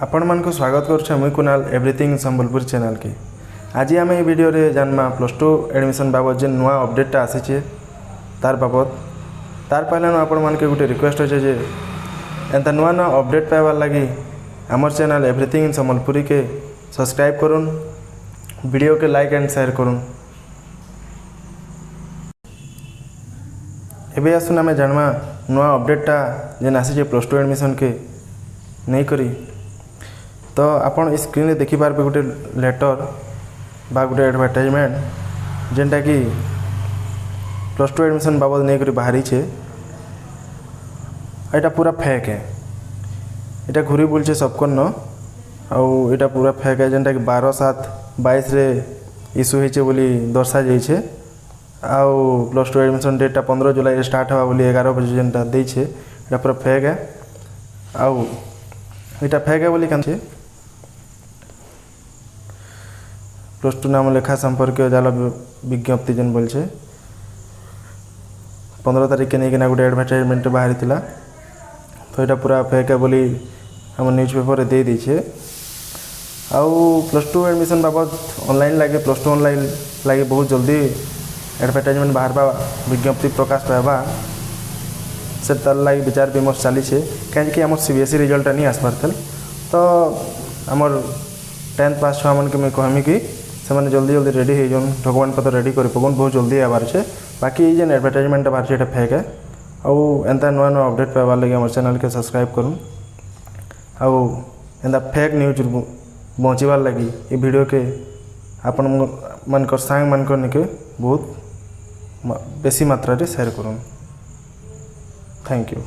आपण मानक स्वागत करुछे मुई कुणाल एवरीथिंग संबलपुर चैनल के। आज आम ये वीडियो रे जानमा +2 एडमिशन बाबद जे नुआ अपडेट आसी तार बाबद तार पहले आपण मानके गोटे रिक्वेस्ट अच्छे जे एंता नुआ नुआ अपडेट पाइबार लगी आमर चैनल एवरीथिंग संबलपुरी के सब्सक्राइब करुन, वीडियो के लाइक एंड शेयर करुन। एबे आसुन आम जानमा नुआ अपडेटा जेन आसी +2 एडमिशन के नहीं करी तो आपन स्क्रीन रे देखि पारबे गोटे लेटर बा गोटे एडवर्टाइजमेंट जेनटा कि +2 एडमिशन बाबद नहीं करी बाहरी छे। एटा पूरा फेक है, एटा घुरी बुलछे सबको न आउ एटा पूरा फेक है जेनटा कि 12/7/22 रे इशू होइछे बोली दर्शा जाइछे। आउ +2 एडमिशन डेटा 15 जुलाई रे स्टार्ट हवा बोली 11 बजे जेनटा देइछे एटा पूरा फेक है। आउ एटा फेक है बोली कांछे +2 नाम लेखा संपर्क जाला विज्ञप्ति जेन बोलछे 15 तारीख के नहीं गोटे एडवर्टाइजमेंट बाहरी थिला तो यहाँ पूरा फेक है बोली हम न्यूज पेपर रे दे दीछे। आउ +2 एडमिशन बाबद ऑनलाइन लगे +2 ऑनलाइन लगे बहुत जल्दी एडवर्टाइजमेंट बाहर विज्ञप्ति प्रकाश पाइबा से तार लगे विचार विमर्श चली कहीं आम CBSE रिजल्ट नहीं आसबार था तो आमर 10th पास छुआ मन के मैं कहमी कि से जल्दी जल्दी रेडी हो जाऊन डॉक्यूमेंट पत्र रेडी कर पकन बहुत जल्दी आबार छे। बाकी ये एडवर्टाइजमेंट बाहर छे फेक है। आउ एंता नुआ नुआ अपडेट पाइबार लगे आम चैनल के सब्सक्राइब करूँ। आउ एंता फेक न्यूज बचार लगी ये वीडियो के आपण मानकर सांग मानकर के बहुत बेसी मात्रा रे शेयर करूँ। Thank you.